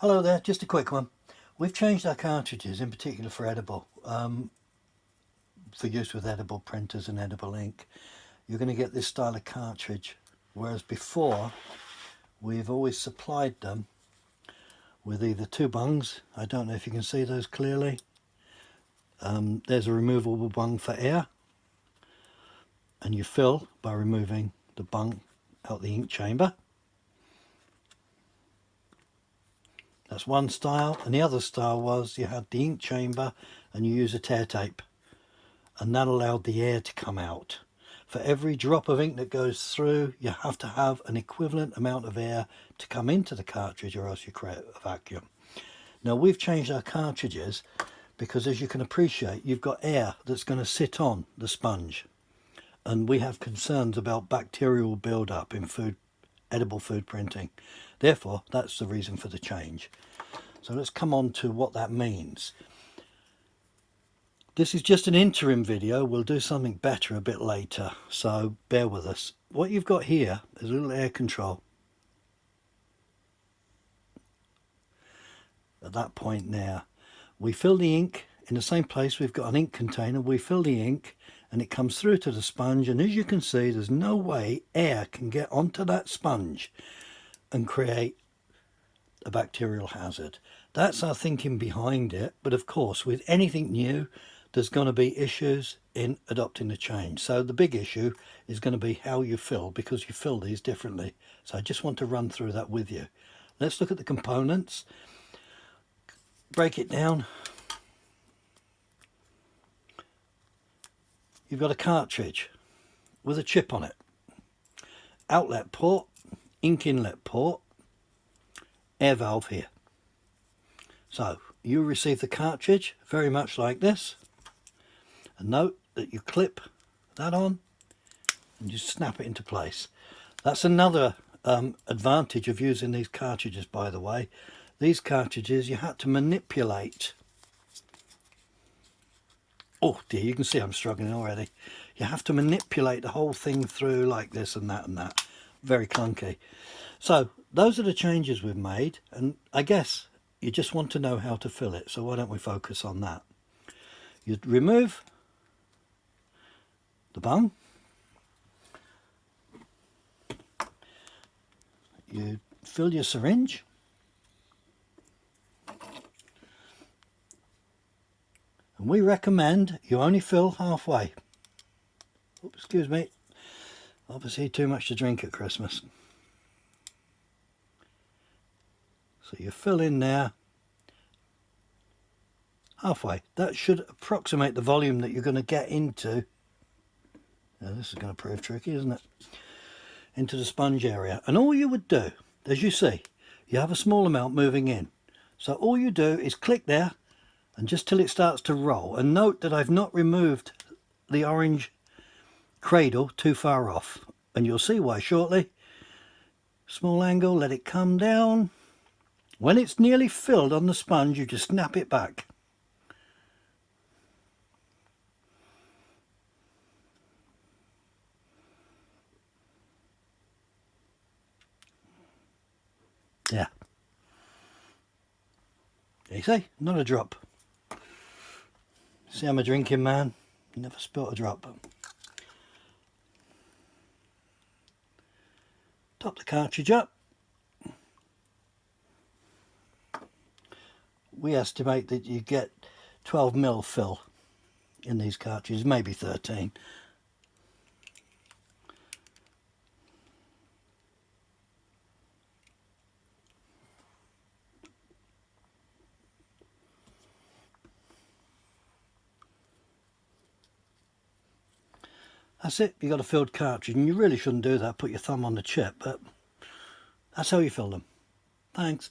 Hello there, just a quick one. We've changed our cartridges, in particular for edible, for use with edible printers and edible ink. You're going to get this style of cartridge, whereas before we've always supplied them with either two bungs. I don't know if you can see those clearly. There's a removable bung for air, and you fill by removing the bung out the ink chamber. That's one style, and the other style was you had the ink chamber and you use a tear tape, and that allowed the air to come out. For every drop of ink that goes through, you have to have an equivalent amount of air to come into the cartridge, or else you create a vacuum. Now we've changed our cartridges because, as you can appreciate, you've got air that's going to sit on the sponge, and we have concerns about bacterial build-up in edible food printing. Therefore, that's the reason for the change. So let's come on to what that means. This is just an interim video. We'll do something better a bit later, so bear with us. What you've got here is a little air control. At that point now, we fill the ink in the same place. We've got an ink container. We fill the ink and it comes through to the sponge, and as you can see, there's no way air can get onto that sponge and create a bacterial hazard. That's our thinking behind it, but of course with anything new there's going to be issues in adopting the change. So the big issue is going to be how you fill, because you fill these differently. So I just want to run through that with you. Let's look at the components, break it down. You've got a cartridge with a chip on it, outlet port, ink inlet port, air valve here. So you receive the cartridge very much like this, and note that you clip that on and you snap it into place. That's another advantage of using these cartridges, by the way. These cartridges you had to manipulate. Oh dear, you can see I'm struggling already. You have to manipulate the whole thing through like this and that and that. Very clunky. So those are the changes we've made, and I guess you just want to know how to fill it, so why don't we focus on that. You remove the bung, you fill your syringe, and we recommend you only fill halfway. Oops, excuse me, obviously too much to drink at Christmas. So you fill in there halfway. That should approximate the volume that you're going to get into. Now this is going to prove tricky, isn't it? Into the sponge area. And all you would do, as you see, you have a small amount moving in. So all you do is click there, and just till it starts to roll. And note that I've not removed the orange cradle too far off, and you'll see why shortly. Small angle, let it come down. When it's nearly filled on the sponge, you just snap it back. Yeah. You see? Not a drop. See, I'm a drinking man. Never spilt a drop. Top the cartridge up. We estimate that you get 12 ml fill in these cartridges, maybe 13. That's it, you got a filled cartridge, and you really shouldn't do that, put your thumb on the chip, but that's how you fill them. Thanks.